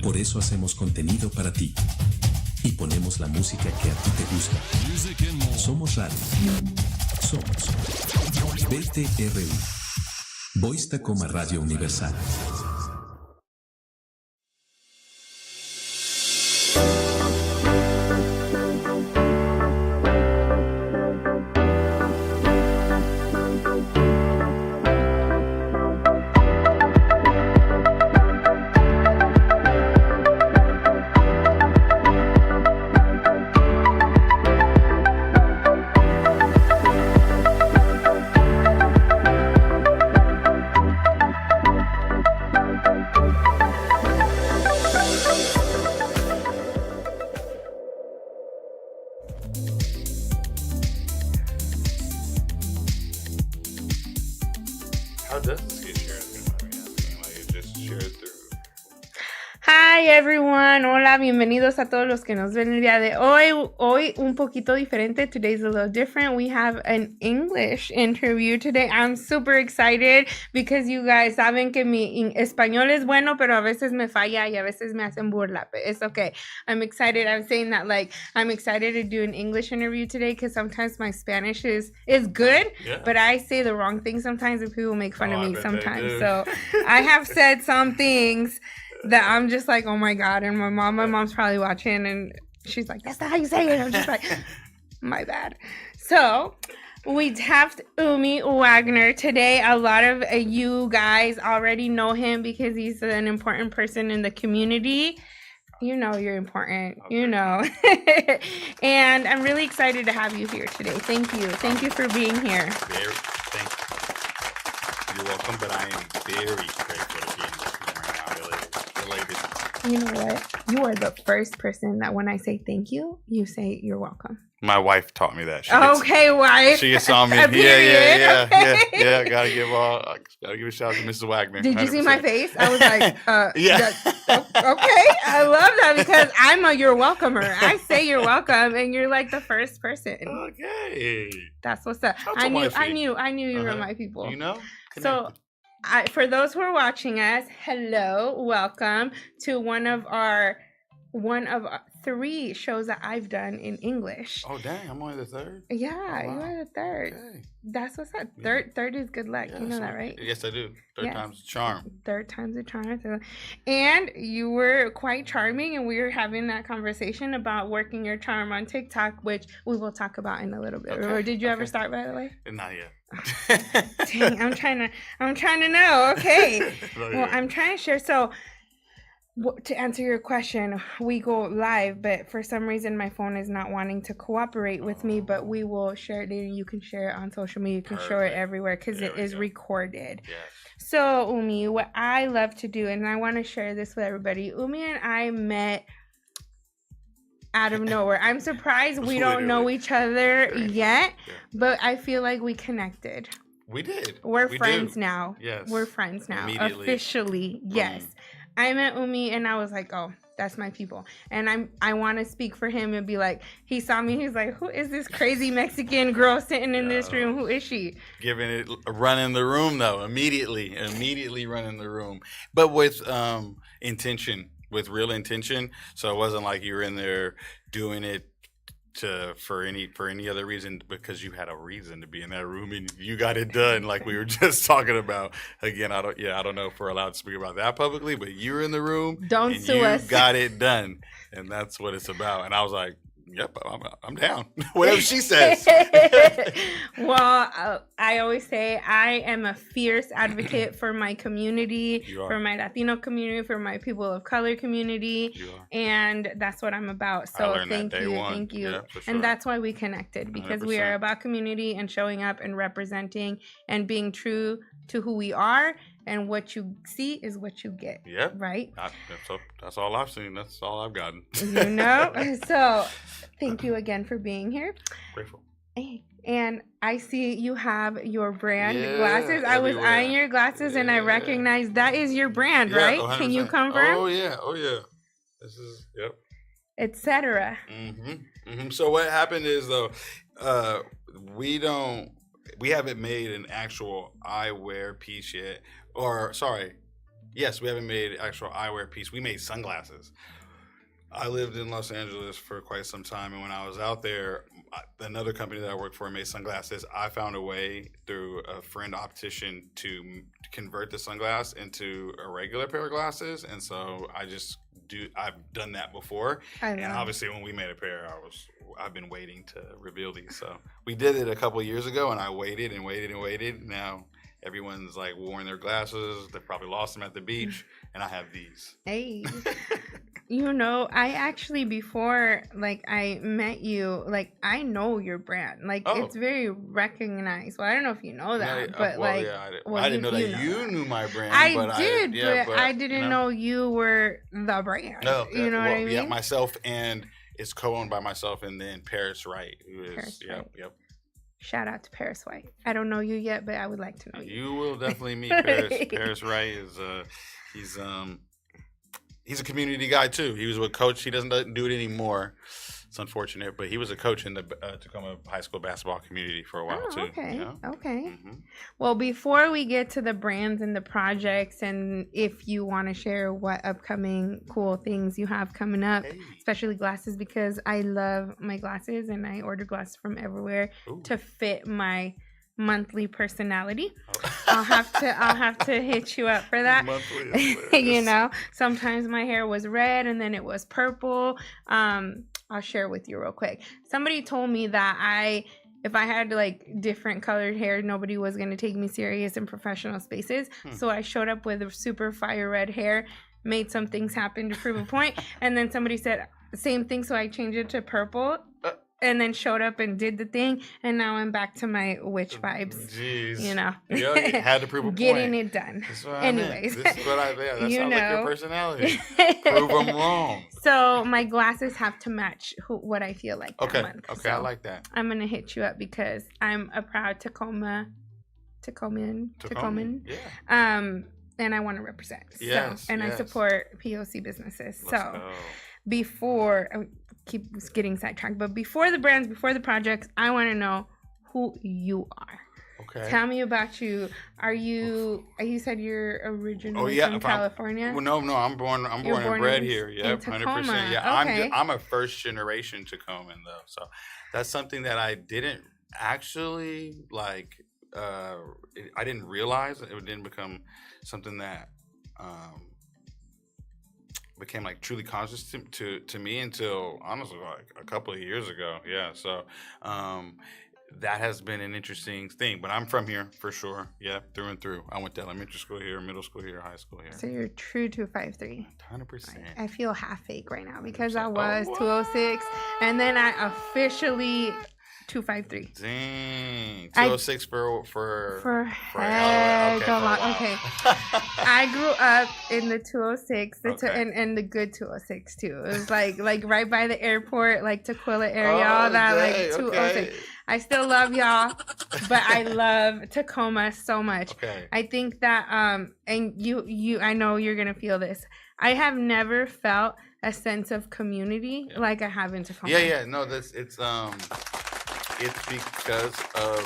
Por eso hacemos contenido para ti. Y ponemos la música que a ti te gusta. Somos radio. Somos BTRU. Voice Tacoma Radio Universal. How does this get shared? Like it just shared through. Hi everyone, hola, bienvenidos a todos los que nos ven el día de hoy. Hoy un poquito diferente. Today's a little different. We have an English interview today. I'm super excited because you guys saben que mi español es bueno, pero a veces me falla y a veces me hacen burla. But it's okay. I'm excited. I'm saying that like I'm excited to do an English interview today because sometimes my Spanish is good, but I say the wrong thing sometimes and people make fun of me sometimes. So I have said some things that I'm just like, oh my God. And my mom's probably watching and she's like, that's not how you say it. I'm just like, my bad. So we have Umi Wagoner today. A lot of you guys already know him because he's an important person in the community. You know you're important, you know. And I'm really excited to have you here today. Thank you. Thank you for being here. Thank you. You're welcome, but I am very grateful to be in this room right now. Related. You know what? You are the first person that when I say thank you, you say you're welcome. My wife taught me that. Okay, wife. She gets on me. Yeah. Gotta give a shout out to Mrs. Wagner. Did you 100%. see my face? I was like, yeah. Okay, I love that because I'm a you're welcomer. I say you're welcome, and you're like the first person. Okay. That's what's up. I knew you were my people. You know. So. For those who are watching us, hello, welcome to one of our 3 shows that I've done in English. Oh dang, I'm only the third. Yeah, wow. You are the third. Okay. That's what's up. Third is good luck. You know that, right? Yes, I do. Third time's a charm. Third time's a charm. And you were quite charming, and we were having that conversation about working your charm on TikTok, which we will talk about in a little bit. Okay. Or did you ever start, by the way? Not yet. Dang, I'm trying to know. Okay. Well, I'm trying to share. So to answer your question, we go live, but for some reason my phone is not wanting to cooperate with me, but we will share it and you can share it on social media. You can share it everywhere because it is recorded. Yes. So Umi, what I love to do, and I want to share this with everybody, Umi and I met out of nowhere. I'm surprised we don't know each other yet, but I feel like we connected. We did. We're friends now. Yes. We're friends now. Officially. Yes. I met Umi and I was like, oh, that's my people. And I want to speak for him and be like, he saw me, he's like, who is this crazy Mexican girl sitting in this room? Who is she? Giving it a run in the room though, immediately run in the room. But with intention, with real intention. So it wasn't like you were in there doing it for any other reason, because you had a reason to be in that room and you got it done, like we were just talking about. Again, I don't know if we're allowed to speak about that publicly, but you were in the room. Don't and sue you us. Got it done, and that's what it's about. And I was like, yep, I'm down. Whatever she says. Well, I always say I am a fierce advocate for my community, for my Latino community, for my people of color community, and that's what I'm about. So thank you. Yeah, sure. And that's why we connected, because 100%. We are about community and showing up and representing and being true to who we are. And what you see is what you get. Yeah. Right? That's all I've seen. That's all I've gotten. You know? So thank you again for being here. Grateful. And I see you have your brand glasses. I was eyeing your glasses and I recognized that is your brand, right? 100%. Can you confirm? Oh, yeah. This is, yep. ETCETERA. So what happened is, though, we haven't made an actual eyewear piece yet. Or, sorry, Yes, we haven't made actual eyewear piece. We made sunglasses. I lived in Los Angeles for quite some time, and when I was out there, another company that I worked for made sunglasses. I found a way through a friend optician to convert the sunglass into a regular pair of glasses, and so I've done that before. And obviously, when we made a pair, I've been waiting to reveal these. So we did it a couple of years ago, and I waited and waited and waited. Now everyone's like wearing their glasses. They probably lost them at the beach, and I have these. Hey. I actually, before, I met you, I know your brand. It's very recognized. Well, I don't know if you know that, but, I didn't know that you knew my brand. I didn't know you were the brand. No, you know what I mean? Yeah, myself, and it's co-owned by myself, and then Paris Wright, who is, Paris Wright. Yep. Shout out to Paris White. I don't know you yet, but I would like to know you. You will definitely meet Paris. Paris Wright is, he's a community guy too. He was a coach. He doesn't do it anymore. It's unfortunate, but he was a coach in the Tacoma high school basketball community for a while too. Okay. You know? Okay. Mm-hmm. Well, before we get to the brands and the projects, and if you want to share what upcoming cool things you have coming up, especially glasses, because I love my glasses and I order glasses from everywhere to fit my monthly personality. I'll have to hit you up for that. Sometimes my hair was red and then it was purple. I'll share with you real quick. Somebody told me that if I had different colored hair, nobody was going to take me serious in professional spaces. So I showed up with super fire red hair, made some things happen to prove a point, and then somebody said the same thing, so I changed it to purple. And then showed up and did the thing, and now I'm back to my witch vibes. Jeez. You had to prove a point. Getting it done. That's what Anyways. This is what that sounds like your personality. Prove them wrong. So my glasses have to match what I feel like that month. Okay, so I like that. I'm going to hit you up because I'm a proud Tacoman. Yeah. And I want to represent. Yes, and I support POC businesses. Before... keep getting sidetracked, but before the brands, before the projects, I want to know who you are. Okay. Tell me about you. You said you're originally from California? Well, no, I'm born and bred here. Yep, 100%. Yeah, okay. I'm a first generation Tacoman though, so that's something that I didn't actually I didn't realize. It didn't become something that became truly conscious to me until honestly a couple of years ago. Yeah, so that has been an interesting thing. But I'm from here for sure. Yeah, through and through. I went to elementary school here, middle school here, high school here. So you're true 253. 100%. I feel half fake right now because I was 206, and then I officially 253. Dang. 206 for heck of a lot. Okay. I grew up in the 206, and the good 206 too. It was like right by the airport, Tequila area, all that 206. I still love y'all, but I love Tacoma so much. Okay. I think that and you I know you're gonna feel this. I have never felt a sense of community like I have in Tacoma. Yeah. No, it's because of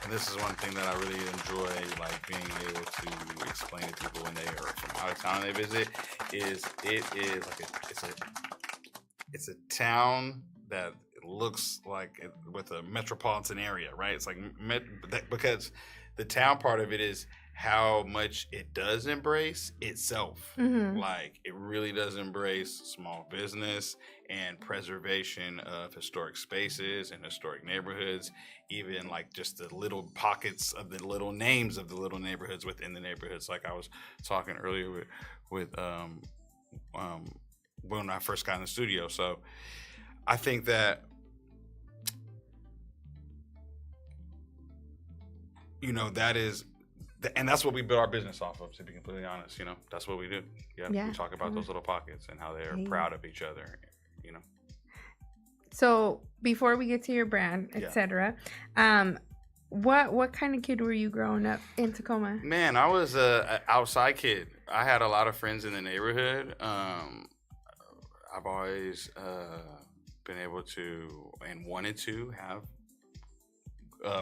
and this is one thing that I really enjoy, being able to explain to people when they are from out of town and they visit, it's a town that looks like with a metropolitan area, right? It's because the town part of it is how much it does embrace itself. Mm-hmm. It really does embrace small business and preservation of historic spaces and historic neighborhoods, even just the little pockets of the little names of the little neighborhoods within the neighborhoods. Like I was talking earlier with when I first got in the studio. So I think that that is. And that's what we build our business off of, to be completely honest. That's what we do. Yeah. We talk about those little pockets and how they are proud of each other. So before we get to your brand, etc., what kind of kid were you growing up in Tacoma? Man, I was an outside kid. I had a lot of friends in the neighborhood. I've always been able to and wanted to have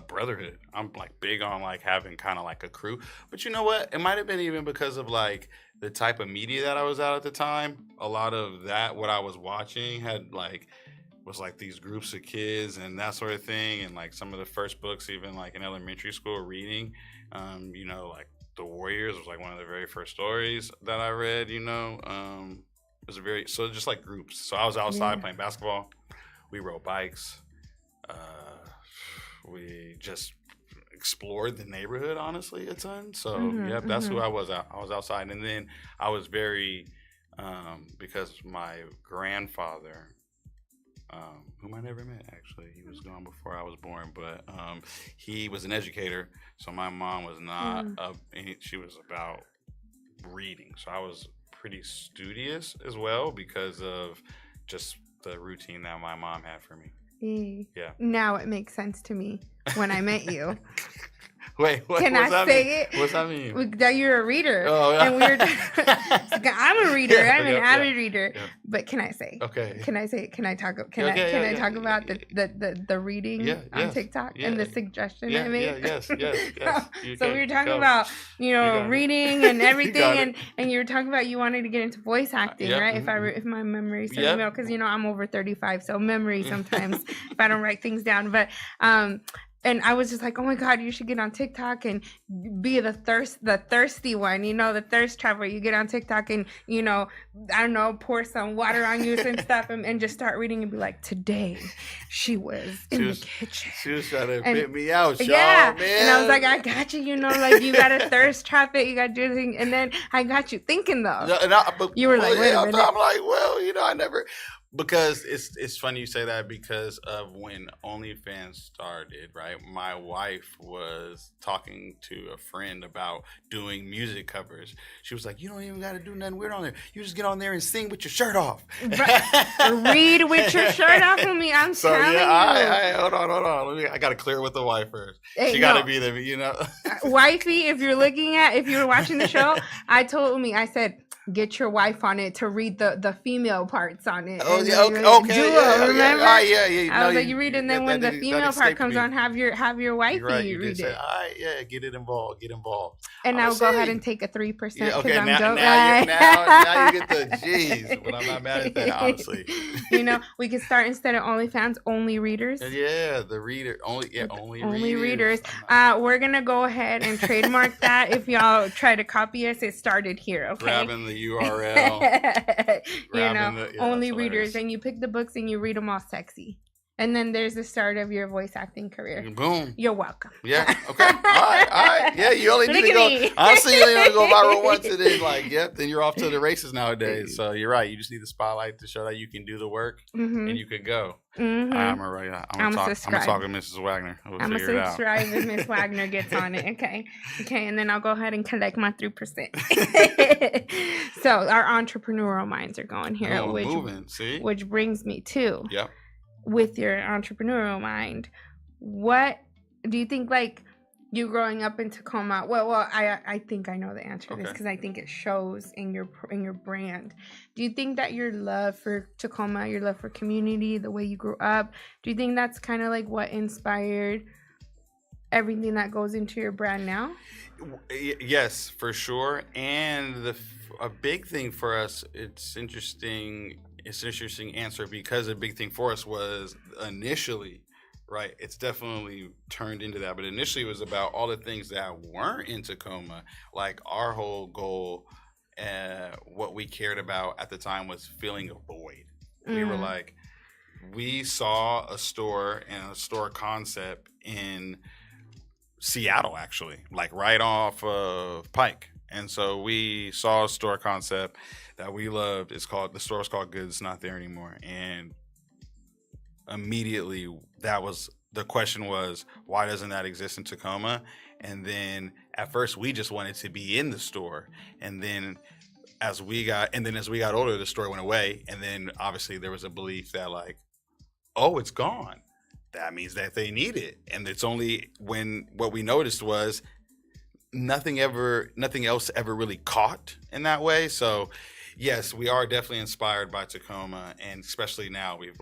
brotherhood. I'm like big on like having kind of like a crew. But you know what? It might have been even because of like the type of media that I was out at the time. A lot of that, what I was watching, had like was like these groups of kids and that sort of thing. And like some of the first books, even like in elementary school, reading, you know, like The Warriors was like one of the very first stories that I read. You know, it was so just like groups. So I was outside playing basketball. We rode bikes. We just explored the neighborhood, honestly, a ton. So, that's who I was. I was outside. And then I was very, because my grandfather, whom I never met, actually, he was gone before I was born, but he was an educator. So my mom was not, she was about reading. So I was pretty studious as well because of just the routine that my mom had for me. Yeah. Now it makes sense to me when I met you. Wait, can I say it? What's that mean? That you're a reader. Oh, yeah. And we were I'm a reader. I'm an avid reader. Yeah. But can I say? Okay. Can I say? Can I talk? Can I talk about the reading on TikTok and the suggestion I made? Yes. So we were talking about reading and everything, and you were talking about you wanted to get into voice acting, right? If my memory serves me well, because I'm over 35, so memory sometimes if I don't write things down, but and I was just like, oh my God, you should get on TikTok and be the thirsty one, the thirst trap where you get on TikTok and, I don't know, pour some water on you and stuff and just start reading and be like, today she was in the kitchen. She was trying to pit me out, y'all, man. And I was like, I got you, like you got to thirst trap it, you got to do the thing. And then I got you thinking though. You were like, wait a minute. I'm like, well, I never... Because it's funny you say that because of when OnlyFans started, right? My wife was talking to a friend about doing music covers. She was like, you don't even got to do nothing weird on there. You just get on there and sing with your shirt off. Read with your shirt off with me. I'm telling you. Hold on. I got to clear with the wife first. She got to be there, Wifey, if you were watching the show, I said, get your wife on it to read the female parts on it. Oh, yeah, okay. Remember? Yeah. I was like, you read it, and then when the female part comes on, have your wifey read it. Get it involved. Get involved. And I'll go ahead and take a 3% because I'm joking. Now you get the G's, but I'm not mad at that, honestly. We can start instead of OnlyFans, only readers. Yeah, the reader, only readers. We're gonna go ahead and trademark that. If y'all try to copy us, it started here. Okay. Grabbing the URL. Only readers, and you pick the books and you read them all sexy. And then there's the start of your voice acting career. Boom. You're welcome. Yeah. Okay. All right. Yeah, you only need to go. Honestly, you only need to go viral once, and then then you're off to the races nowadays. So you're right. You just need the spotlight to show that you can do the work, and you could go. I'm gonna talk to Mrs. Wagner. I'm gonna subscribe if Miss Wagner gets on it. Okay, and then I'll go ahead and collect my 3%. So our entrepreneurial minds are going here, which brings me to with your entrepreneurial mind. What do you think? Like you growing up in Tacoma? Well, I think I know the answer to this because I think it shows in your brand. Do you think that your love for Tacoma, your love for community, the way you grew up, do you think that's kind of like what inspired everything that goes into your brand now? Yes, for sure. And a big thing for us, it's an interesting answer because a big thing for us was initially, right, it's definitely turned into that, but initially it was about all the things that weren't in Tacoma. Like our whole goal, what we cared about at the time was filling a void. We were like, we saw a store and a store concept in Seattle, actually, like right off of Pike. And so we saw a store concept that we loved. The store was called Good. It's not there anymore. And immediately the question was, why doesn't that exist in Tacoma? And then at first we just wanted to be in the store. And then as we got older, the store went away. And then obviously there was a belief that like, oh, it's gone. That means that they need it. And it's only when what we noticed was nothing else ever really caught in that way. So yes, we are definitely inspired by Tacoma, and especially now we've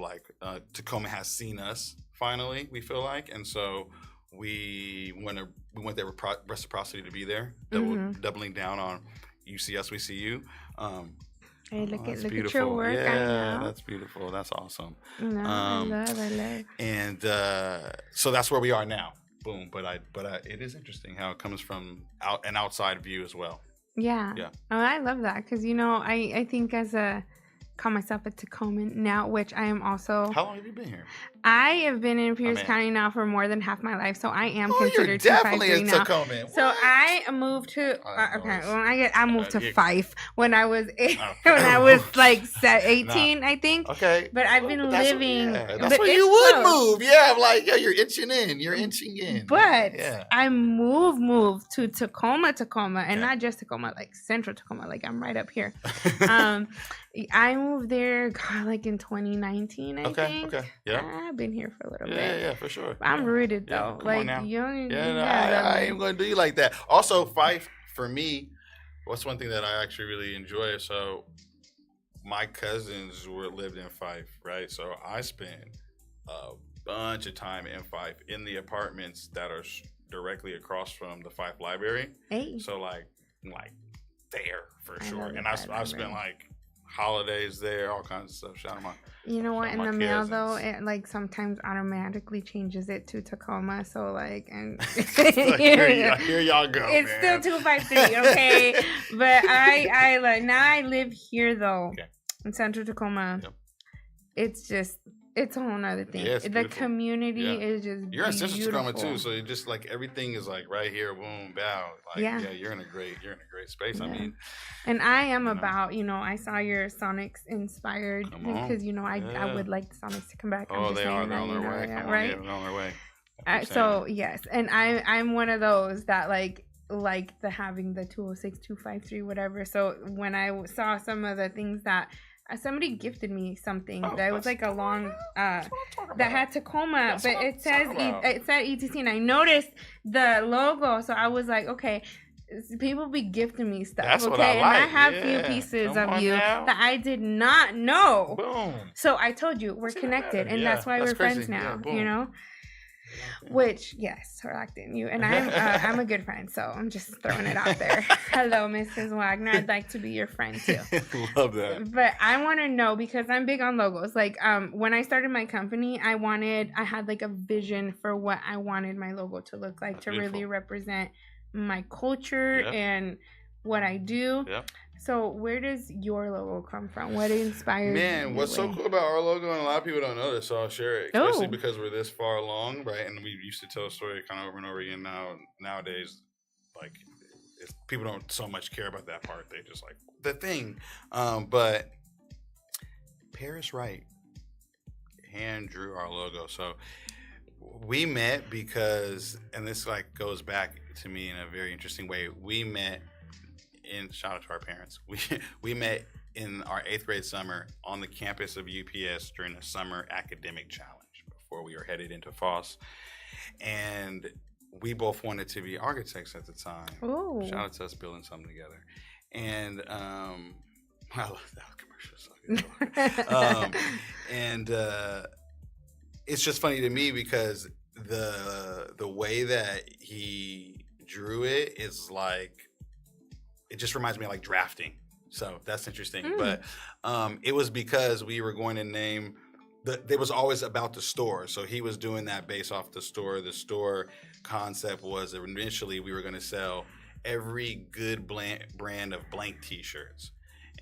Tacoma has seen us finally, we feel like, and so we went there with reciprocity to be there, doubling down on you see us, we see you. Hey, look at beautiful. your work. Yeah, that's beautiful. That's awesome. No, I love. And so that's where we are now. Boom. But it is interesting how it comes from an outside view as well. Yeah. Oh, I love that because I think call myself a Tacoman now, which I am also. How long have you been here? I have been in Pierce County now for more than half my life, so I am considered you're definitely 253 a now. Tacoman. So I moved to I moved to Fife when I was when I was like 18, I think. Okay, but I've been living. That's where you would move. Yeah, I'm like, you're inching in. You're inching in. But I moved to Tacoma, and not just Tacoma, like central Tacoma, like I'm right up here. I moved there, like in 2019, I think. Okay, yeah. I've been here for a little bit. Yeah, for sure. I'm rooted though. Like I ain't gonna do you like that. Also, Fife for me, what's one thing that I actually really enjoy? So, my cousins lived in Fife, right? So I spent a bunch of time in Fife in the apartments that are directly across from the Fife Library. Hey. So like there for sure. And I've spent like holidays there, all kinds of stuff. Shout out my. You know what? In the mail though, it like sometimes automatically changes it to Tacoma. So like, and here y'all go. It's still 253, okay? But I like now I live here though, in Central Tacoma. Yep. It's a whole nother thing. Yeah, the community is just you're in Central Tacoma too, so you're just like everything is like right here, boom, bow. Like you're in a great space. Yeah. I mean, and I am about I saw your Sonics inspired because I would like the Sonics to come back. Oh, they are. They're on their way. Right? They're on their way. So yes, and I'm one of those that like the having the 206, 253, whatever. So when I saw some of the things that. Somebody gifted me something that was like a long that had Tacoma, but it said ETC, and I noticed the logo, so I was like, okay, people be gifting me stuff. That's okay, what I like. And I have few pieces of you that I did not know. Boom. So I told you we're connected, and that's why we're friends now. Which, yes, selecting you. And I'm a good friend, so I'm just throwing it out there. Hello, Mrs. Wagoner. I'd like to be your friend, too. Love that. But I want to know, because I'm big on logos. Like, when I started my company, I had, like, a vision for what I wanted my logo to look like. That's to beautiful. Really represent my culture and what I do. Yep. So where does your logo come from? What inspired you? Man, what's so cool about our logo, and a lot of people don't know this, so I'll share it, especially because we're this far along, right? And we used to tell a story kind of over and over again. Nowadays, like, people don't so much care about that part. They just like the thing. But Paris Wright hand drew our logo. So we met because, and this like goes back to me in a very interesting way. We met. Shout out to our parents. We met in our 8th grade summer on the campus of UPS during the summer academic challenge before we were headed into FOSS. And we both wanted to be architects at the time. Ooh. Shout out to us building something together. And I love that commercial. And it's just funny to me because the way that he drew it is like, it just reminds me of like drafting. So that's interesting. But it was because we were going to name, it was always about the store. So he was doing that based off the store. The store concept was initially we were going to sell every good brand of blank t-shirts.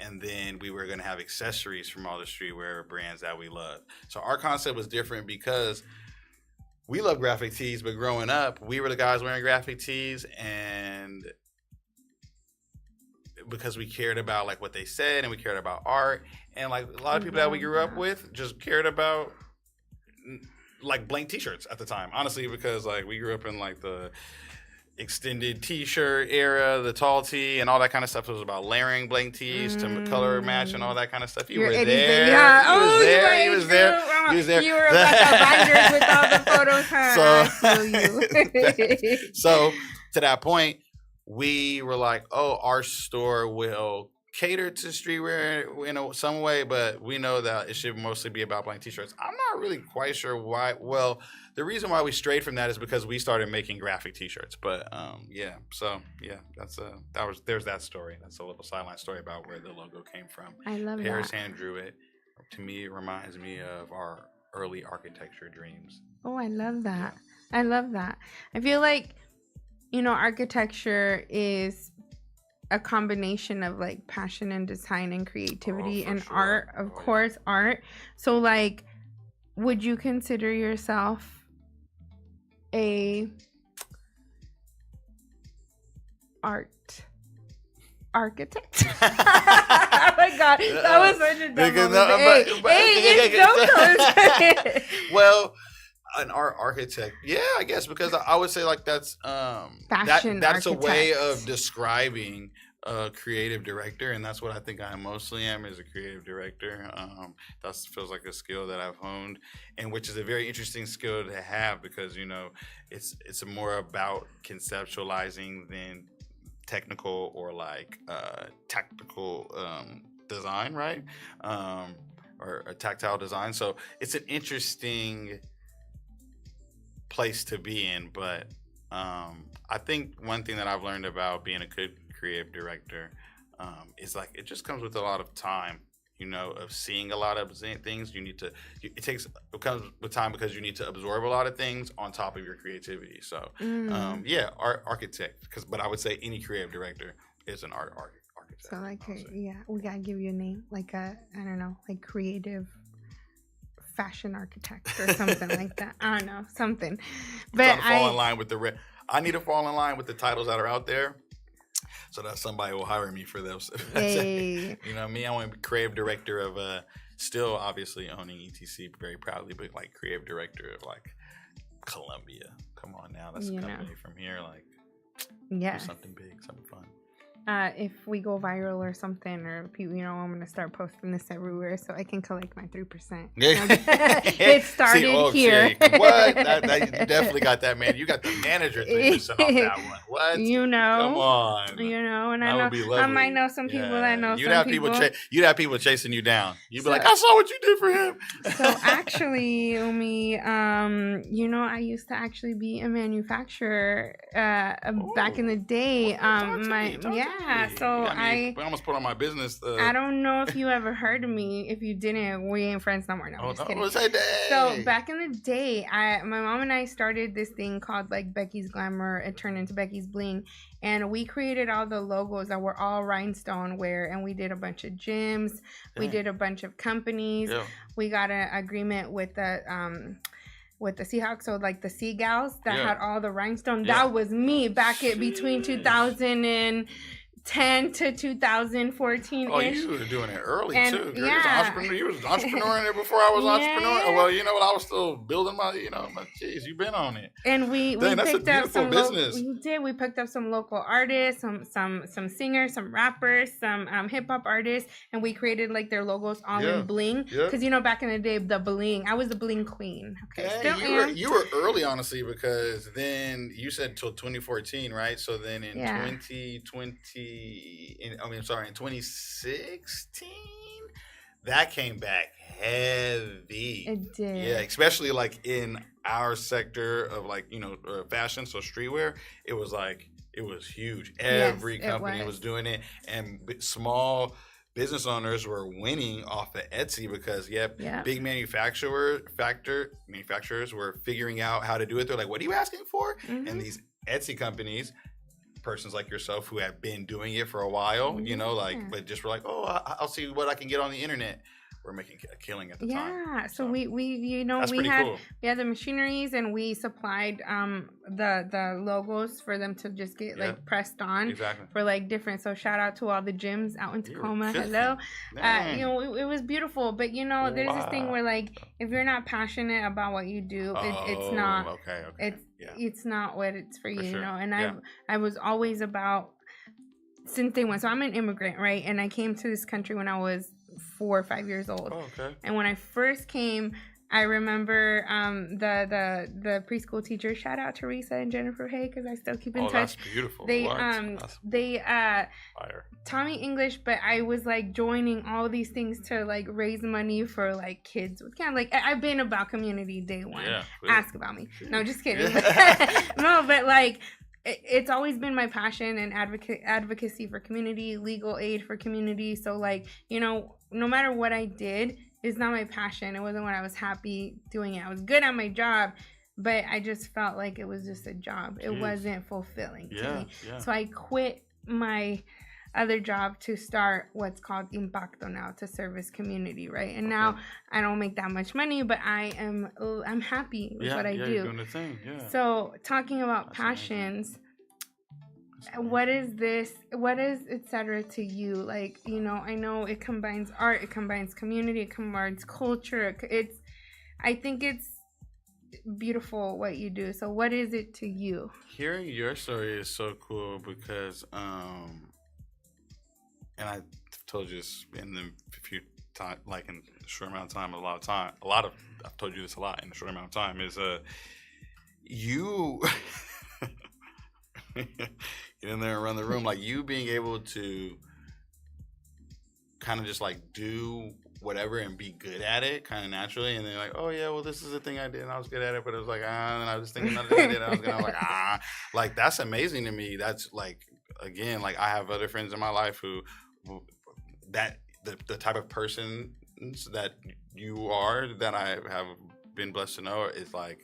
And then we were going to have accessories from all the streetwear brands that we love. So our concept was different because we love graphic tees, but growing up, we were the guys wearing graphic tees, and because we cared about like what they said and we cared about art, and like a lot of people that we grew up with just cared about like blank t-shirts at the time, honestly, because like we grew up in like the extended t-shirt era, the tall tee and all that kind of stuff. It was about layering blank tees to color match and all that kind of stuff. You were there. Yeah. He was there. You were about the binders with all the photos. So to that point, we were like, oh, our store will cater to streetwear in some way, but we know that it should mostly be about blank t-shirts. I'm not really quite sure why. Well, the reason why we strayed from that is because we started making graphic t-shirts. But there's that story. That's a little sideline story about where the logo came from. I love Paris that. hand drew it. To me, it reminds me of our early architecture dreams. Oh, I love that. Yeah. I love that. I feel like, architecture is a combination of like passion and design and creativity and sure. art, of course, art. So like, would you consider yourself a architect? Oh my god, that was such a dumb moment. Well, an art architect, yeah, I guess, because I would say like that's fashion that's architect. a way of describing a creative director, and that's what I think I mostly am, is a creative director. That feels like a skill that I've honed, and which is a very interesting skill to have, because it's more about conceptualizing than technical or like tactical design, right? Or a tactile design. So it's an interesting place to be in, but I think one thing that I've learned about being a good creative director is like it just comes with a lot of time, of seeing a lot of things. It comes with time because you need to absorb a lot of things on top of your creativity. So art architect, but I would say any creative director is an art architect. So like, we gotta give you a name, like I don't know, like creative fashion architect or something like that. I don't know, something. But fall in line with I need to fall in line with the titles that are out there, so that somebody will hire me for those. Hey. Me, I want to be creative director of still obviously owning ETC very proudly, but like creative director of like Columbia. Come on now, that's a company from here. Like, do something big, something fun. If we go viral or something, or people, I'm gonna start posting this everywhere so I can collect my 3%. It started here. What? You definitely got that, man. You got the manager 3% off that one. What? Come on. And I might know some people that know some people. You'd have people chasing you down. You'd be like, I saw what you did for him. So actually, Umi, I used to actually be a manufacturer back in the day. I almost put on my business. I don't know if you ever heard of me. If you didn't, we ain't friends no more. No, I'm just kidding. So back in the day, my mom and I started this thing called like Becky's Glamour. It turned into Becky's Bling, and we created all the logos that were all rhinestone wear, and we did a bunch of gyms. We did a bunch of companies. Yeah. We got an agreement with the Seahawks, so like the Seagulls that had all the rhinestone. That was me back between 2010 to 2014. Oh, you were doing it early too. You was an entrepreneur in there before I was an entrepreneur. Oh, well, I was still building my, you've been on it. And we picked up some business. We picked up some local artists, some singers, some rappers, some hip hop artists, and we created like their logos all in bling. Because back in the day, the bling, I was the bling queen. Okay, you were early, honestly, because then you said till 2014, right? So then in 2016, that came back heavy. It did. Yeah, especially like in our sector of like, fashion, so streetwear, it was huge. Every company was doing it, and small business owners were winning off of Etsy because big manufacturers were figuring out how to do it. They're like, what are you asking for? Mm-hmm. And these Etsy companies, persons like yourself who have been doing it for a while, but just were like, I'll see what I can get on the internet. We're making a killing at the time. Yeah, so we had the machineries, and we supplied the logos for them to just get like pressed on for like different. So shout out to all the gyms out in Tacoma. Hello, it was beautiful. But there's this thing where like if you're not passionate about what you do, it's not. Okay. It's not what it's for you, And I was always about since day one. So I'm an immigrant, right? And I came to this country when I was 4 or 5 years old. Oh, okay. And when I first came, I remember the preschool teachers. Shout out Teresa and Jennifer Hay, because I still keep in touch. That's beautiful. They Fire. taught me English, but I was like joining all these things to like raise money for like kids with kind of like I've been about community day one. Yeah, ask about me. No, just kidding. No, but like it's always been my passion and advocacy for community, legal aid for community. So like, you know, no matter what I did, it's not my passion. It wasn't what I was happy doing it. I was good at my job, but I just felt like it was just a job. It wasn't fulfilling to me. Yeah. So I quit my other job to start what's called Impacto now, to service community, right? And now I don't make that much money, but I'm happy with what I do. You're doing the thing. Yeah. So talking about passions, what is ETCETERA to you? Like, you know, I know it combines art, it combines community, it combines culture. I think it's beautiful what you do. So what is it to you? Hearing your story is so cool because and I told you this in the few time, like in a short amount of time, I've told you this a lot in a short amount of time, is you get in there and run the room, like you being able to kind of just like do whatever and be good at it kind of naturally, and then like, oh yeah, well this is the thing I did and I was good at it, but it was like and then I was thinking another thing I did and I was gonna like like that's amazing to me. That's like, again, like I have other friends in my life who that the type of person that you are, that I have been blessed to know, is like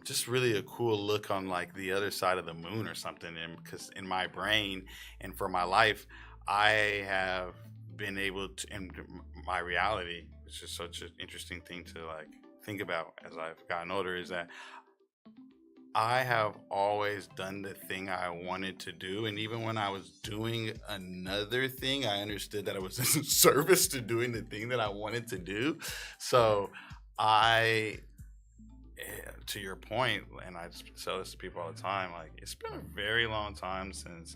just really a cool look on like the other side of the moon or something. And because in my brain and for my life, I have been able to, in my reality, it's just such an interesting thing to like think about as I've gotten older, is that I have always done the thing I wanted to do. And even when I was doing another thing, I understood that it was in service to doing the thing that I wanted to do. So to your point, and I just tell this to people all the time, like it's been a very long time since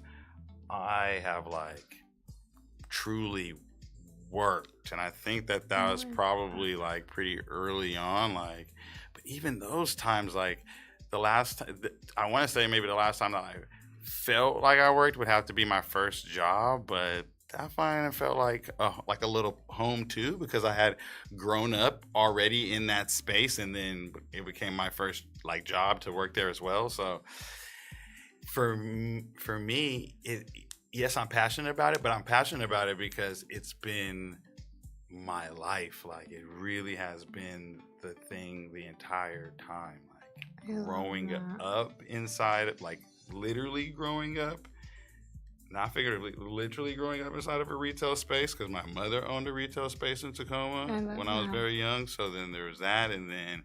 I have like truly worked. And I think that was probably like pretty early on, like, but even those times, like, the last time, I want to say maybe the last time that I felt like I worked would have to be my first job, but that finally felt like a little home too, because I had grown up already in that space, and then it became my first like job to work there as well. So for me, yes, I'm passionate about it, but I'm passionate about it because it's been my life. Like it really has been the thing the entire time. Growing up inside, like literally growing up, not figuratively, literally growing up inside of a retail space, because my mother owned a retail space in Tacoma when I was very young. So then there was that, and then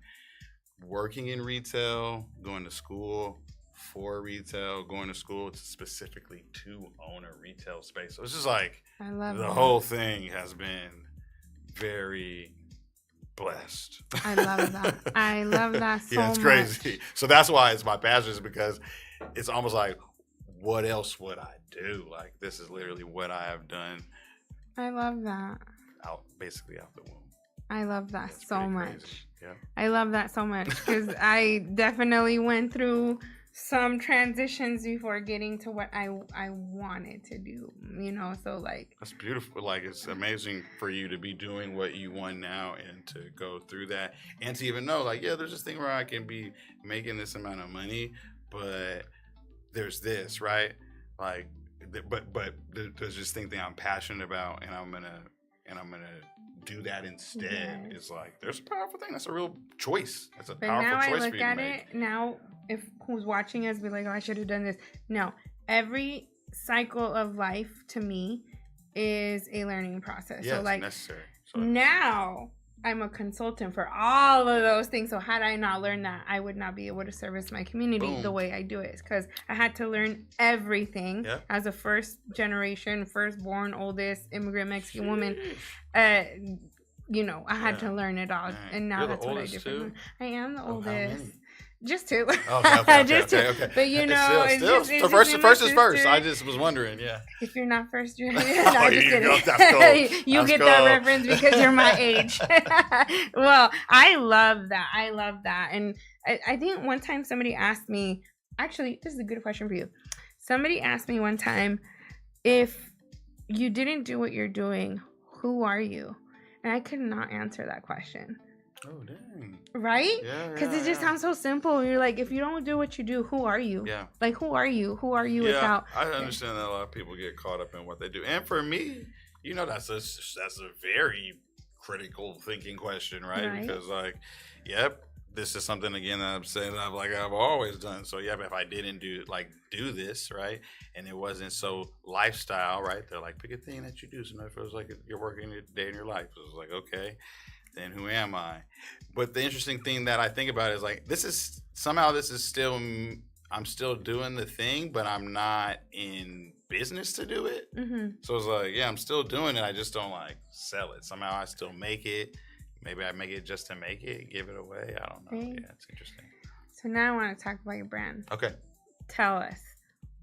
working in retail, going to school for retail, going to school specifically to own a retail space. So it's just like the whole thing has been very blessed. I love that. I love that so much. Yeah, it's crazy. So that's why it's my passion, is because it's almost like, what else would I do? Like, this is literally what I have done. I love that. Basically out the womb. I love that so much. Crazy. Yeah. I love that so much, because I definitely went through some transitions before getting to what I wanted to do, you know. So like, that's beautiful. Like, it's amazing for you to be doing what you want now, and to go through that, and to even know like, yeah, there's this thing where I can be making this amount of money, but there's this, right? Like, but there's this thing that I'm passionate about, and I'm gonna do that instead. It's like, there's a powerful thing. That's a real choice. That's a powerful choice for you to make. Now I look at it now, if who's watching us be like, oh, I should have done this. No, every cycle of life to me is a learning process. Yes, so like necessary. Now I'm a consultant for all of those things. So had I not learned that, I would not be able to service my community the way I do it, because I had to learn everything as a first generation, firstborn, oldest immigrant Mexican woman. You know, I had to learn it all. And now that's what I do. I am the oldest. Just two. Okay. Just two. But you know, still, it's first is first. I just was wondering, yeah. If you're not first, you're Oh, just you kidding. go, that's cool. You That's get cool. that reference because you're my age. Well, I love that. And I think one time somebody asked me, actually, this is a good question for you. Somebody asked me one time, if you didn't do what you're doing, who are you? And I could not answer that question. Oh, dang. Right? Yeah. Because it just sounds so simple. You're like, if you don't do what you do, who are you? Yeah. Like, who are you? Who are you without? I understand that a lot of people get caught up in what they do. And for me, you know, that's a very critical thinking question, right? Because, like, yep, this is something, again, that I'm saying that I've always done. So, yeah, but if I didn't do this, right, and it wasn't so lifestyle, right, they're like, pick a thing that you do. So it feels like you're working your day in your life. So it's like, okay, then who am I? But the interesting thing that I think about is, like, this is still, I'm still doing the thing, but I'm not in business to do it. Mm-hmm. So it's like, yeah, I'm still doing it. I just don't, like, sell it. Somehow I still make it. Maybe I make it just to make it, give it away. I don't know. Okay. Yeah, it's interesting. So now I want to talk about your brand. Okay. Tell us,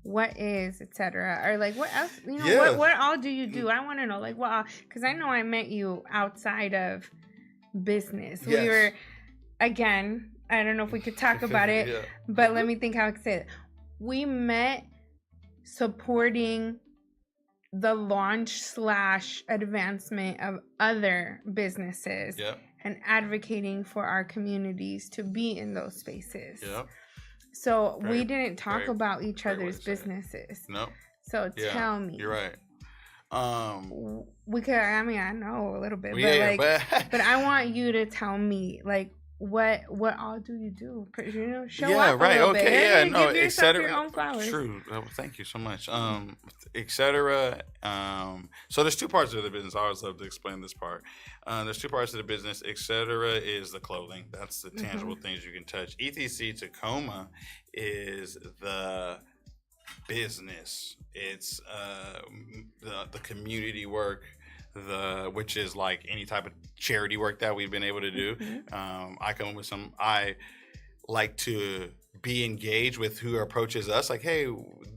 what is etc. Or, like, what else? You know, what all do you do? I want to know, like, what? Because I know I met you outside of business. Yes. We were, again, I don't know if we could talk about it, but let me think how I could say it. We met supporting the launch / advancement of other businesses and advocating for our communities to be in those spaces. Yep. So we didn't talk about each other's businesses. No. So tell me. You're right. We could. I mean, I know a little bit, but I want you to tell me, like, what all do you do? You know, show off a little bit. Yeah, no, give yourself your own flowers. True. Thank you so much. ETCETERA. So there's two parts of the business. I always love to explain this part. There's two parts of the business. ETCETERA is the clothing. That's the tangible things you can touch. ETC Tacoma is the business. It's the community work, which is like any type of charity work that we've been able to do. I come with I like to be engaged with who approaches us, like, hey,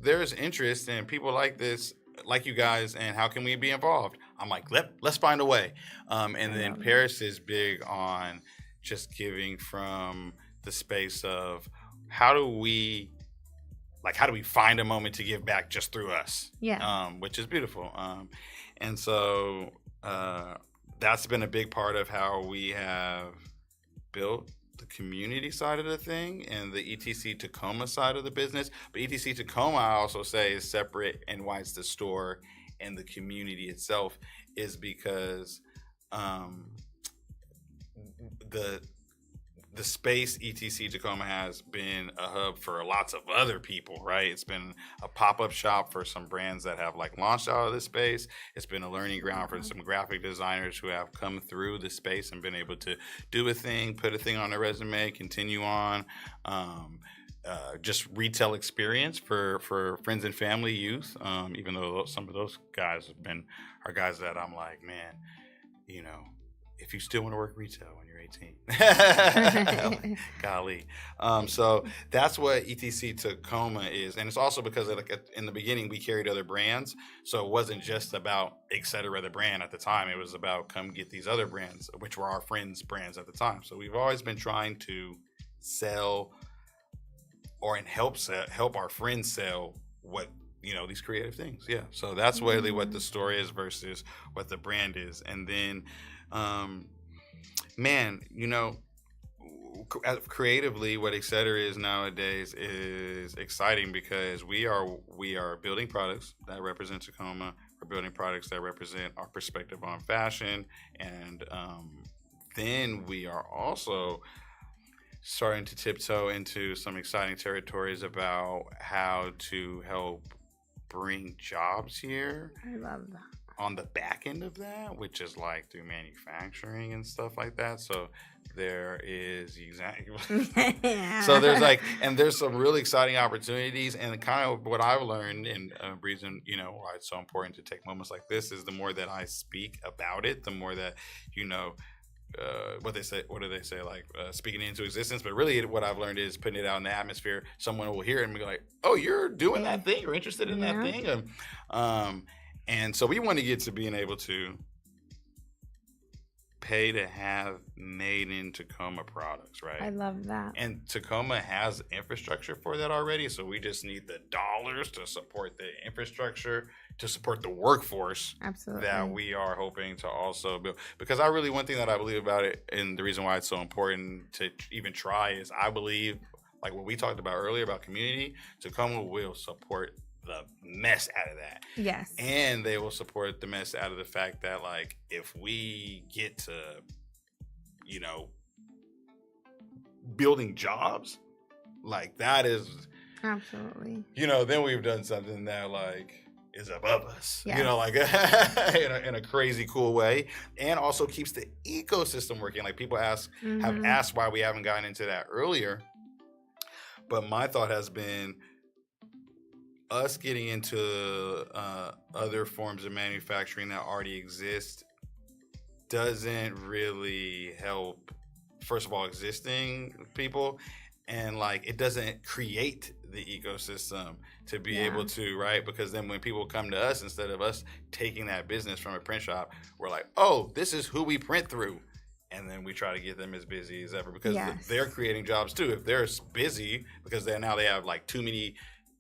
there's interest in people like this, like you guys, and how can we be involved? I'm like, let's find a way. And then Paris is big on just giving from the space of how do we find a moment to give back just through us? Yeah. Which is beautiful. And so that's been a big part of how we have built the community side of the thing and the ETC Tacoma side of the business. But ETC Tacoma, I also say, is separate, and why it's the store and the community itself is because the space ETC Tacoma has been a hub for lots of other people, right? It's been a pop-up shop for some brands that have, like, launched out of this space. It's been a learning ground for some graphic designers who have come through the space and been able to do a thing, put a thing on their resume, continue on. Just retail experience for friends and family, youth. Even though some of those guys are guys that I'm like, man, you know, if you still want to work retail when you're 18, golly. So that's what ETC Tacoma is. And it's also because in the beginning we carried other brands. So it wasn't just about ETCETERA, the brand at the time. It was about come get these other brands, which were our friends' brands at the time. So we've always been trying to sell and help our friends sell what, you know, these creative things. Yeah. So that's really what the story is versus what the brand is. And then, man, you know, creatively, what ETCETERA is nowadays is exciting because we are building products that represent Tacoma. We're building products that represent our perspective on fashion, and then we are also starting to tiptoe into some exciting territories about how to help bring jobs here. I love that. On the back end of that, which is like through manufacturing and stuff like that. So there is so there's some really exciting opportunities, and kind of what I've learned, and a reason, you know, why it's so important to take moments like this is the more that I speak about it, the more that, you know, what do they say? Like speaking it into existence. But really, what I've learned is putting it out in the atmosphere. Someone will hear it and be like, "Oh, you're doing that thing. You're interested in that thing." And so we want to get to being able to pay to have made in Tacoma products, right? I love that. And Tacoma has infrastructure for that already, so we just need the dollars to support the infrastructure, to support the workforce. Absolutely. That we are hoping to also build. Because one thing that I believe about it, and the reason why it's so important to even try, is I believe, like what we talked about earlier about community, Tacoma will support the mess out of that. Yes. And they will support the mess out of the fact that, like, if we get to, building jobs, like, that is absolutely, then we've done something that, like, is above us, yes. Like in a crazy cool way, and also keeps the ecosystem working. Like, people have asked why we haven't gotten into that earlier, but my thought has been, us getting into other forms of manufacturing that already exist doesn't really help, first of all, existing people, and like it doesn't create the ecosystem to be able to, right? Because then when people come to us, instead of us taking that business from a print shop, we're like, oh, this is who we print through. And then we try to get them as busy as ever, because they're creating jobs too. If they're busy because now they have like too many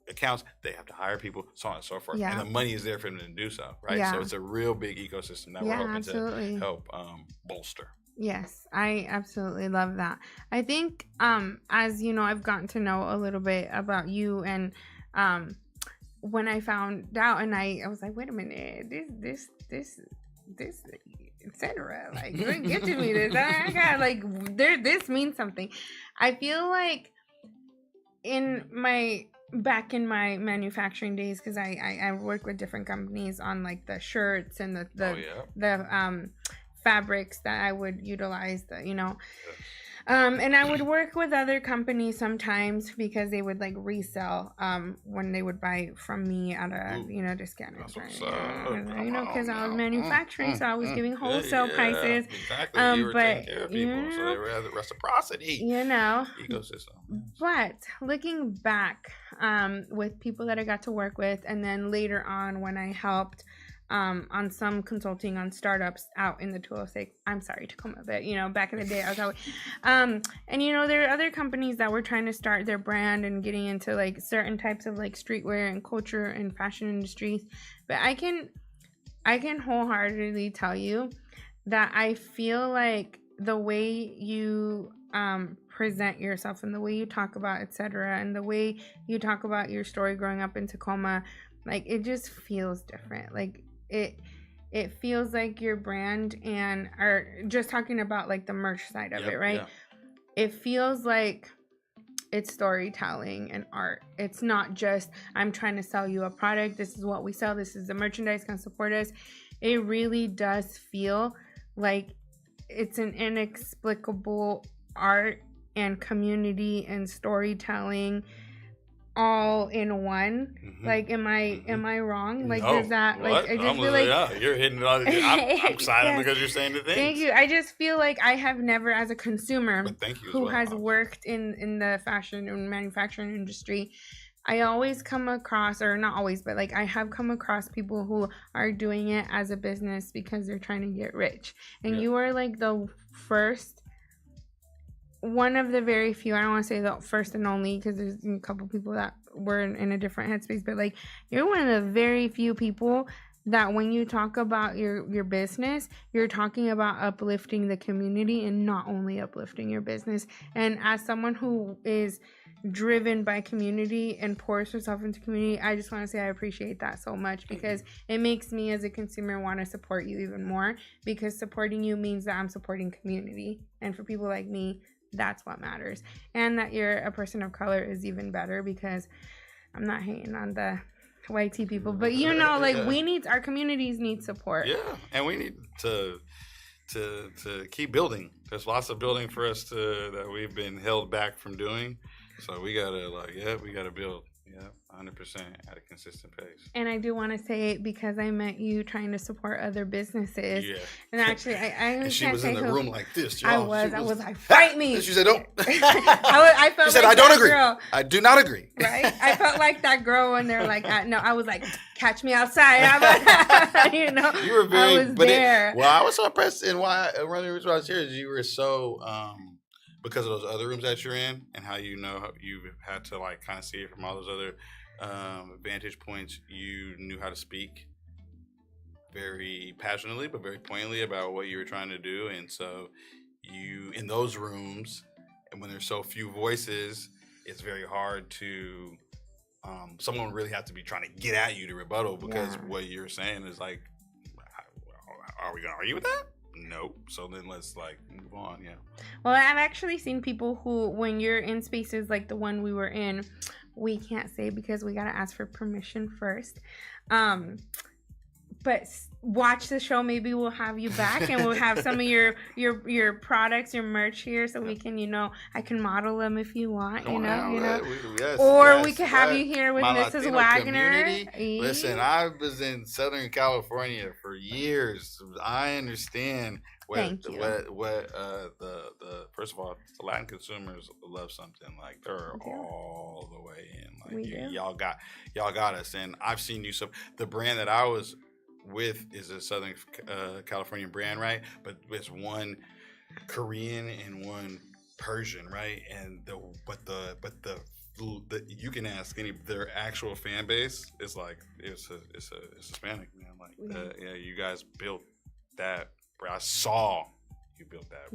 accounts, they have to hire people, so on and so forth, and the money is there for them to do so, right? So it's a real big ecosystem that we're hoping to help bolster. Yes, I absolutely love that. I think as I've gotten to know a little bit about you, and when I found out, and I was like, wait a minute, this etc. Like, you're gifting me this. I got like this means something. I feel like back in my manufacturing days, because I work with different companies on like the shirts and the fabrics that I would utilize, and I would work with other companies sometimes because they would like resell when they would buy from me at a discount, because I was manufacturing, so I was giving wholesale prices. Exactly. You were taking care of people, so they were the reciprocity. Ecosystem. But looking back, with people that I got to work with, and then later on when I helped on some consulting on startups out in the 206, Tacoma, but back in the day I was out, and there are other companies that were trying to start their brand and getting into like certain types of like streetwear and culture and fashion industries. But I can wholeheartedly tell you that I feel like the way you present yourself and the way you talk about etc. and the way you talk about your story growing up in Tacoma, like it just feels different. Like it feels like your brand, and are just talking about like the merch side of it, right? It feels like it's storytelling and art. It's not just, I'm trying to sell you a product, this is what we sell, this is the merchandise, can support us. It really does feel like it's an inexplicable art and community and storytelling all in one. Like, am I wrong? Like, no, does that what? like I just feel like you're hitting it on. I'm excited because you're saying the things. Thank you. I just feel like I have never, as a consumer who has worked in the fashion and manufacturing industry, I always come across, or not always, but like I have come across people who are doing it as a business because they're trying to get rich. And you are like the first, one of the very few, I don't want to say the first and only, because there's a couple people that were in a different headspace, but like you're one of the very few people that when you talk about your business, you're talking about uplifting the community and not only uplifting your business. And as someone who is driven by community and pours herself into community, I just want to say I appreciate that so much, because it makes me as a consumer want to support you even more, because supporting you means that I'm supporting community. And for people like me, that's what matters. And that you're a person of color is even better, because I'm not hating on the white tea people, but we need, our communities need support. And we need to keep building. There's lots of building for us that we've been held back from doing. So we gotta build. Yeah, 100% at a consistent pace. And I do want to say, because I met you trying to support other businesses. Yeah. And actually, I And she was in the room like this, I y'all. was like, fight me. And she said, don't. I felt she said, like I don't that agree. Girl, I do not agree. right? I felt like that girl when they're like, no, I was like, catch me outside. You know, You were very, I was there. I was so impressed. And one of the reasons why I was here is you were so, because of those other rooms that you're in and how you've had to like kind of see it from all those other vantage points, you knew how to speak very passionately but very poignantly about what you were trying to do. And so you, in those rooms, and when there's so few voices, it's very hard to someone really has to be trying to get at you to rebuttal, because what you're saying is like, are we gonna argue with that? Nope. So then let's like move on. Yeah. Well, I've actually seen people who, when you're in spaces like the one we were in, we can't say because we got to ask for permission first. But watch the show. Maybe we'll have you back and we'll have some of your products, your merch here, so we can, I can model them if you want, we could have you here with Mrs. Wagoner. Listen, I was in Southern California for years. I understand what the first of all, the Latin consumers love something like they're all the way in. Like y'all got us, and I've seen you. So the brand that I was with is a Southern Californian brand, right? But it's one Korean and one Persian, right? And the you can ask their actual fan base is like it's Hispanic, man. Like you guys built that. I saw you built that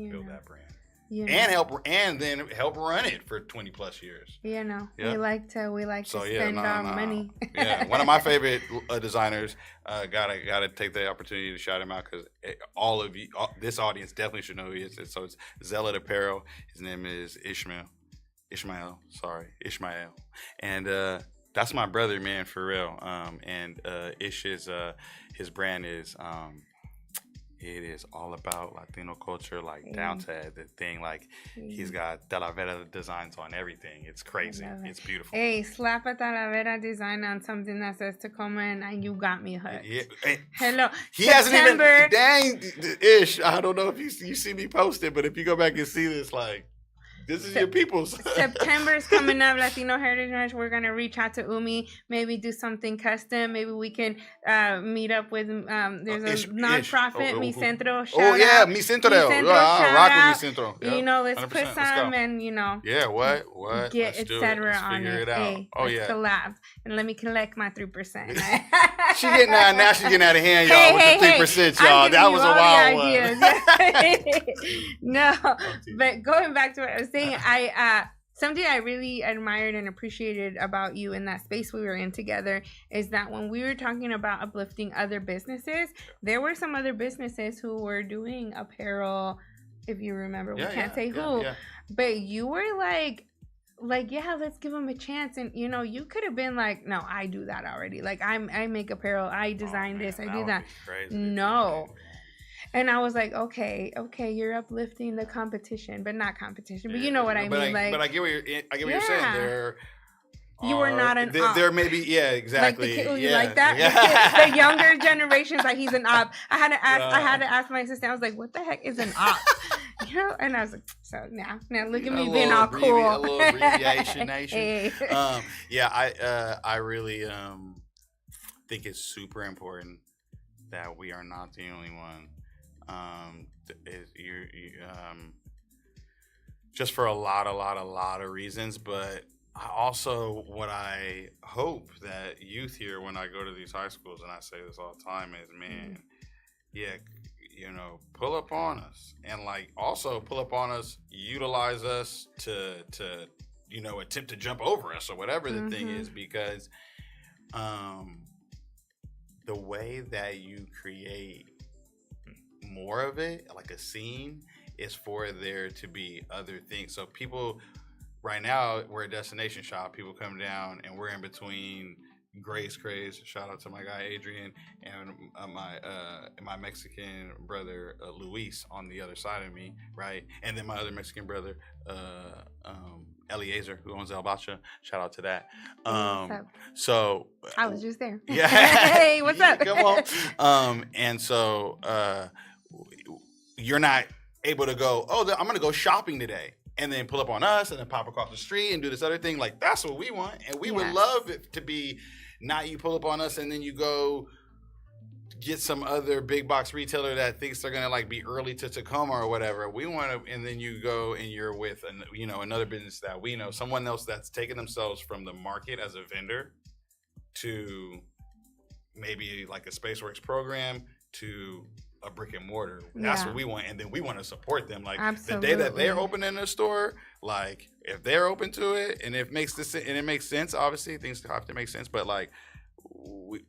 brand. And then help run it for 20 plus years. We like to spend our money. Yeah, one of my favorite designers. Gotta take the opportunity to shout him out, because all of you, this audience definitely should know who he is. So it's Zealot Apparel. His name is Ishmael, and that's my brother, man, for real. And Ish is his brand is. It is all about Latino culture, like down to the thing. Like he's got Talavera designs on everything. It's crazy. It's beautiful. Hey, slap a Talavera design on something that says Tacoma, and you got me hooked. Yeah. Hello. He hasn't even. Dang, Ish. I don't know if you see me post it, but if you go back and see this, like. This is your people's. September's coming up, Latino Heritage Month. We're going to reach out to Umi, maybe do something custom. Maybe we can meet up with, there's a nonprofit, Mi Centro. Mi Centro. I rock with Mi Centro. Yeah. Let's put some and, Yeah, what? Get ETCETERA on it. Hey, let's collab. And let me collect my 3%. She's getting out, now she's getting out of hand, y'all, with the 3%, y'all. That was a wild one. No, but going back to what I was saying, something I really admired and appreciated about you in that space we were in together is that when we were talking about uplifting other businesses, there were some other businesses who were doing apparel, if you remember. We can't say who. But you were like, let's give them a chance. And, you could have been like, no, I do that already. Like, I make apparel. I design this. I do that. No. And I was like, okay, you're uplifting the competition, but not competition. But you know what I mean. But I get what you're saying. You were not an op. There may be, exactly. You like that? Yeah. The younger generation's like, he's an op. I had to ask my sister. I was like, what the heck is an op? And I was like, so now look at me being all cool. A little abbreviation nation. I really think it's super important that we are not the only one. Just for a lot of reasons, but what I hope that youth here, when I go to these high schools, and I say this all the time, is pull up on us, and also pull up on us, utilize us to attempt to jump over us or whatever the thing is, because the way that you create more of it, like a scene, is for there to be other things. So people, right now, we're a destination shop. People come down and we're in between Grace Craze. Shout out to my guy Adrian and my Mexican brother Luis on the other side of me, right? And then my other Mexican brother Eliezer, who owns El Bacha. Shout out to that. So I was just there. Yeah. Hey, what's up? Come on. And so you're not able to go, I'm going to go shopping today. And then pull up on us and then pop across the street and do this other thing. Like, that's what we want. And we would love it to be not you pull up on us and then you go get some other big box retailer that thinks they're going to like be early to Tacoma or whatever. We want to, and then you go and you're with, another business that we know, someone else that's taken themselves from the market as a vendor to maybe like a Spaceworks program to a brick and mortar. That's what we want, and then we want to support them. Like Absolutely. The day that they're opening their store, like if they're open to it, and it makes sense. Obviously, things have to make sense, but like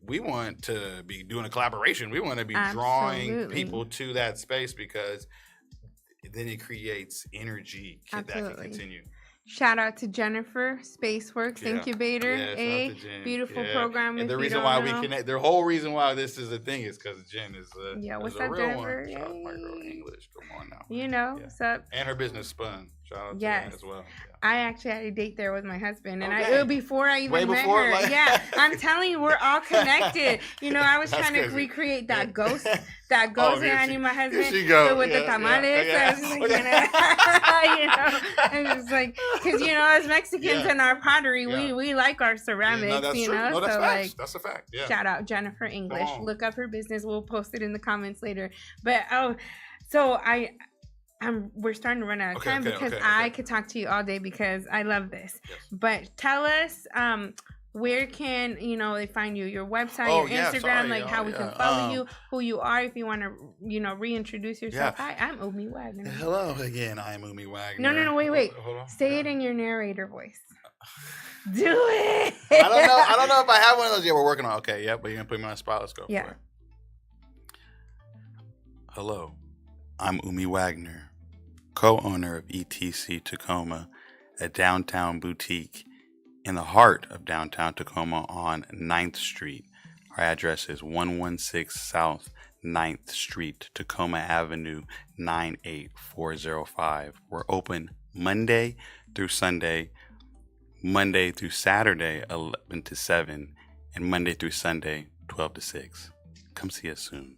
we want to be doing a collaboration. We want to be drawing people to that space because then it creates energy that can continue. Shout out to Jennifer, Spaceworks Incubator, beautiful program. And the reason why we connect, the whole reason why this is a thing is because Jen is what's a up, real Jennifer? one. Shout out to my girl English. Come on now. What's up? And her business Spun. Shout out to that as well. Yeah. I actually had a date there with my husband, and before I even met her. Like... I'm telling you, we're all connected. I was trying to recreate that ghost that goes here. I knew my husband with the tamales. I was just like, and it's like, because as Mexicans in our pottery, we like our ceramics. No, that's true. No, that's so facts. like, that's a fact. Yeah. Shout out Jennifer English. Look up her business. We'll post it in the comments later. But so we're starting to run out of time because I could talk to you all day because I love this. Yes. But tell us, where can they find you? Your website, your Instagram, how we can follow you, who you are, if you want to reintroduce yourself. Hi, I'm Umi Wagner. Hello again, I'm Umi Wagner. No, wait. Hold on. Say it in your narrator voice. Do it. I don't know if I have one of those yet. We're working on. Okay, but you're gonna put me on the spot. Let's go. Yeah. For it. Hello, I'm Umi Wagner, co-owner of ETC Tacoma, a downtown boutique in the heart of downtown Tacoma on 9th Street. Our address is 116 South 9th Street, Tacoma Avenue, 98405. We're open Monday through Sunday, Monday through Saturday, 11 to 7, and Monday through Sunday, 12 to 6. Come see us soon.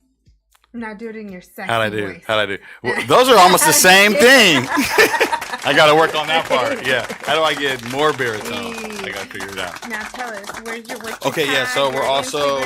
Now do it in your second How'd voice. I do? Well, those are almost the same thing. I got to work on that part. Yeah. How do I get more baritone? I got to figure it out. Now tell us, what's your so we're also,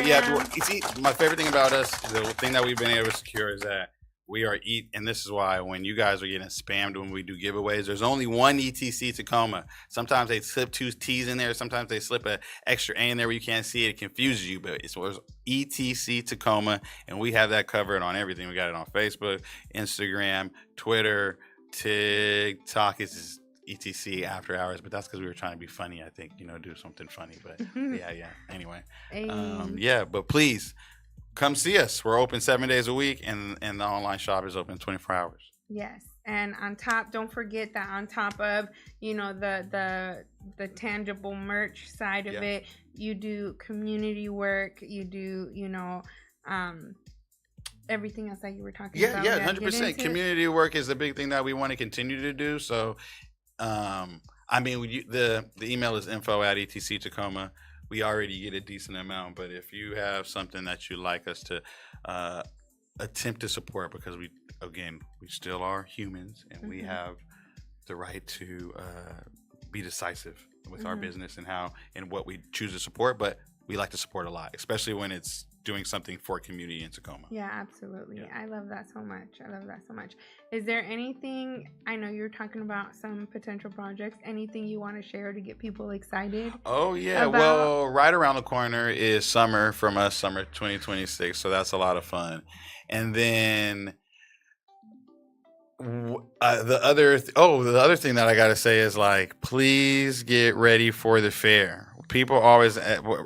my favorite thing about us, the thing that we've been able to secure is that we are and this is why when you guys are getting spammed when we do giveaways, there's only one ETC Tacoma. Sometimes they slip two T's in there. Sometimes they slip an extra A in there where you can't see it. It confuses you, but it's ETC Tacoma, and we have that covered on everything. We got it on Facebook, Instagram, Twitter, TikTok. It's just ETC After Hours, but that's because we were trying to be funny, I think, do something funny. But anyway. But please come see us. We're open 7 days a week, and the online shop is open 24 hours. Yes. And on top, don't forget that on top of, the tangible merch side of it, you do community work, you do, everything else that you were talking about. Yeah, 100%. Community work is the big thing that we want to continue to do. So, the email is info@ETCTacoma. We already get a decent amount, but if you have something that you'd like us to attempt to support, because we still are humans, and we have the right to be decisive with our business and what we choose to support, but we like to support a lot, especially when it's doing something for a community in Tacoma. Yeah, absolutely. Yeah. I love that so much. Is there anything, I know you're talking about some potential projects, anything you want to share to get people excited? Oh, yeah. Well, right around the corner is summer from us, summer 2026. So that's a lot of fun. And then the other thing that I got to say is please get ready for the fair. People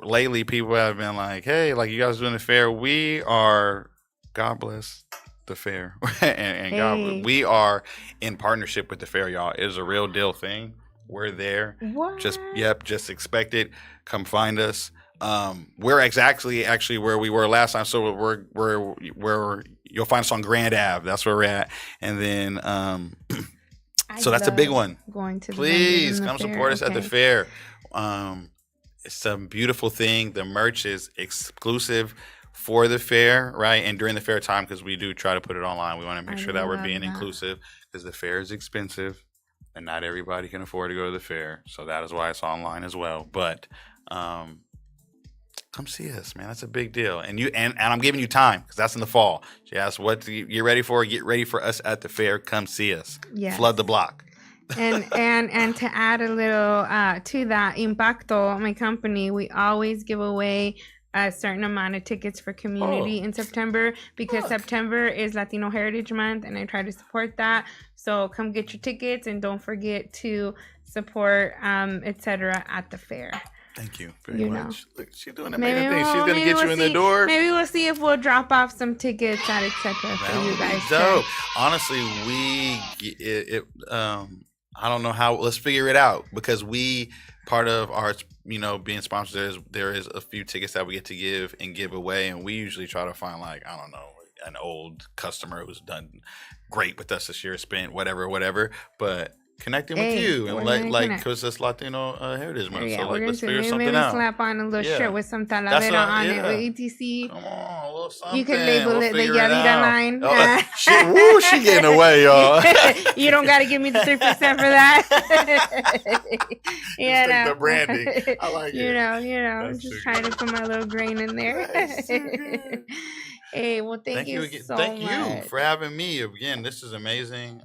lately have been like, hey, you guys doing the fair? We are, God bless the fair. and we are in partnership with the fair, y'all. It is a real deal thing. We're there. What? Just expect it. Come find us. we're actually where we were last time. So we're you'll find us on Grand Ave. That's where we're at. And then so that's a big one. Going to please come support us at the fair. It's a beautiful thing. The merch is exclusive for the fair, right? And during the fair time, because we do try to put it online, we want to make sure that we're being inclusive, because the fair is expensive and not everybody can afford to go to the fair. So that is why it's online as well. But come see us, man. That's a big deal. And I'm giving you time, because that's in the fall. She asked what to get ready for. Get ready for us at the fair. Come see us. Yes. Flood the block. and to add a little to that, Impacto, my company, we always give away a certain amount of tickets for community in September, because September is Latino Heritage Month, and I try to support that. So come get your tickets, and don't forget to support ETCETERA at the fair. Thank you very much. Look, she's doing amazing things. She's going to get you in the door. Maybe we'll see if we'll drop off some tickets at ETCETERA for you guys. Dope. Honestly, I don't know how. Let's figure it out, because part of our, being sponsors, there is a few tickets that we get to give away, and we usually try to find, like, I don't know, an old customer who's done great with us this year, spent whatever, but connecting with you and because it's Latino Heritage Month. So let's figure something out. Maybe slap on a little shirt with some talavera on it with ETC. Come on, a little something. You can label it the Yadira line. She getting away, y'all. You don't got to give me the 3% for that. The branding. I like it. Just trying to put my little grain in there. Hey, well, thank you so much. Thank you for having me again. This is amazing.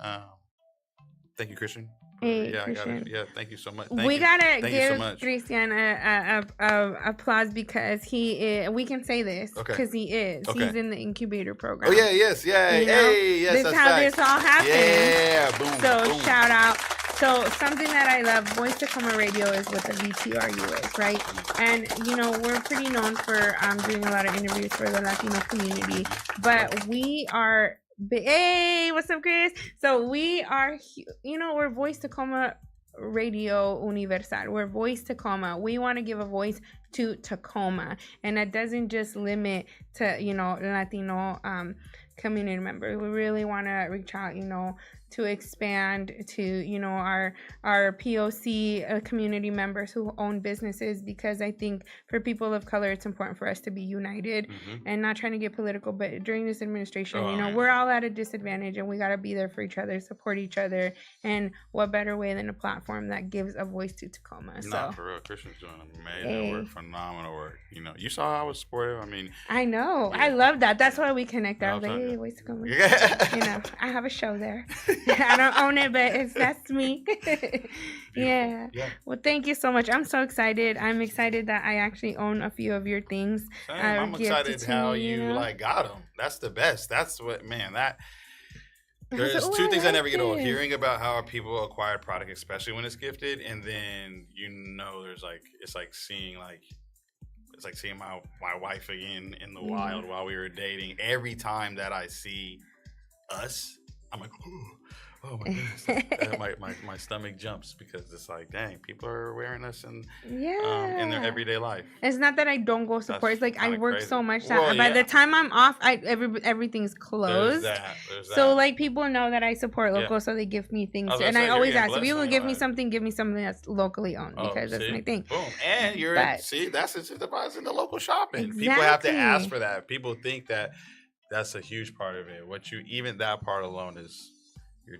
Thank you, Christian. Hey, Christian. Thank you so much. We gotta give Christian a applause, because he is. We can say this because he is. Okay. He's in the incubator program. Oh yeah, yes. Hey, yes. This is how this all happened. Yeah, boom. So boom. Shout out. So something that I love, Voice Tacoma Radio, is what the VTRU is, right? And we're pretty known for doing a lot of interviews for the Latino community, but we are. Hey, what's up, Chris? So we are, we're Voice Tacoma Radio Universal. We're Voice Tacoma. We want to give a voice to Tacoma, and that doesn't just limit to Latino community members. We really want to reach out, to expand to our POC community members who own businesses, because I think for people of color it's important for us to be united and not trying to get political, but during this administration we're all at a disadvantage, and we got to be there for each other, support each other, and what better way than a platform that gives a voice to Tacoma. No, for real, Christian's doing amazing work, phenomenal work. You saw how I was supportive. I know. I love that. That's why we connect. I was like, hey, voice Tacoma. I have a show there. I don't own it, but that's me. Yeah. Well, thank you so much. I'm so excited. I'm excited that I actually own a few of your things. I'm excited how you got them. That's the best. That's what, there's two things I never get old. Hearing about how people acquire product, especially when it's gifted, and then there's it's like seeing my wife again in the wild while we were dating. Every time that I see us, I'm like, oh my goodness. My stomach jumps, because it's like, dang, people are wearing us in their everyday life. It's not that I don't go support. It's like I work so much that by the time I'm off, everything's closed. There's that. So people know that I support local, so they give me things. And I always ask, if you will give me something that's locally owned, because that's my thing. Boom. And that's incentivizing the local shopping. Exactly. People have to ask for that. People think that that's a huge part of it. Even that part alone is, you're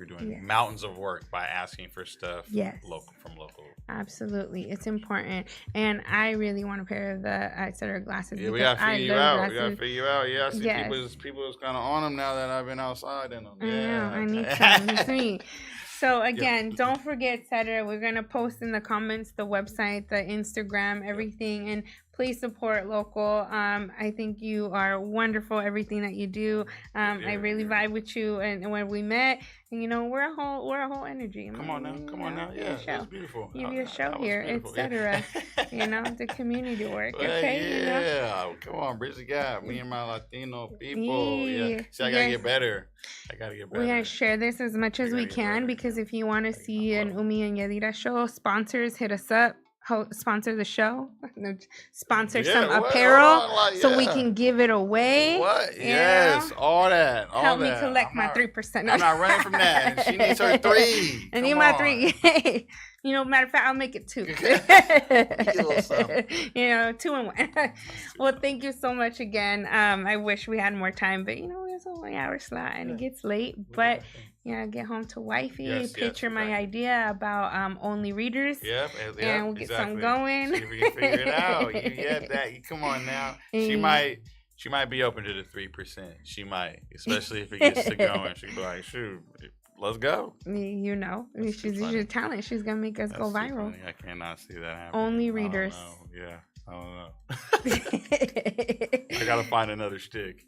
doing mountains of work by asking for stuff from local. Absolutely. It's important. And I really want a pair of the ETCETERA glasses. Yeah, we got to figure you out. We got to figure you out. Yeah, I see people is kind of on them now that I've been outside in them. Yeah. I need some. It's me. So again, don't forget ETCETERA. We're going to post in the comments the website, the Instagram, everything. And please support local. I think you are wonderful, everything that you do. I really vibe with you. And when we met, we're a whole energy. Come on now. Yeah, that's beautiful. Give you a show here, ETCETERA. The community work. Okay. Yeah. Come on, bridge the gap. Me and my Latino people. Yeah. See, I gotta get better. We're gonna share this as much as we can, because if you want to see an Umi and Yadira show, sponsors, hit us up. sponsor the show, sponsor Yeah, some what? apparel, Hold on, like, so we yeah. can give it away. What? you Yes, know? all that. All Help me that. collect my 3%. I'm not running from that. She needs her 3. I need Come my on. 3. You know, matter of fact, I'll make it 2. a little something. 2 and 1. Well, thank you so much again. I wish we had more time, but it's only hour slot and it gets late. But get home to wifey, picture my idea about only readers. Yep, and we'll get something going. See if we can figure it out. Come on now. She might be open to the 3%. She might, especially if it gets to going. She'd be like, shoot, let's go. She's a talent. She's gonna make us go viral. Funny. I cannot see that happen. Only readers. I don't know. I gotta find another stick.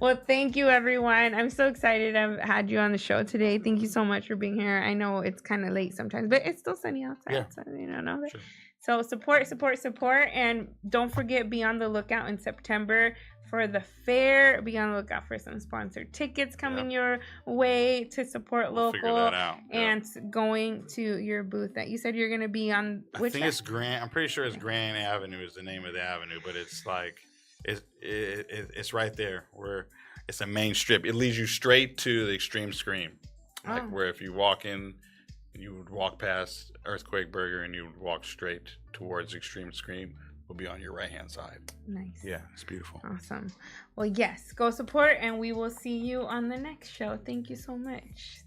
Well, thank you, everyone. I'm so excited I've had you on the show today. Thank you so much for being here. I know it's kind of late sometimes, but it's still sunny outside. Yeah. So you don't know that. Sure. So support, and don't forget, be on the lookout in September for the fair. Be on the lookout for some sponsored tickets coming your way to support local. Figure that out. And going to your booth that you said you're going to be on. I think it's Grand. I'm pretty sure it's Grand Avenue is the name of the avenue, but it's like it's right there where it's a main strip. It leads you straight to the Extreme Scream, like where if you walk in. You would walk past Earthquake Burger and you would walk straight towards Extreme Scream. Will be on your right-hand side. Nice. Yeah, it's beautiful. Awesome. Well, yes, go support, and we will see you on the next show. Thank you so much.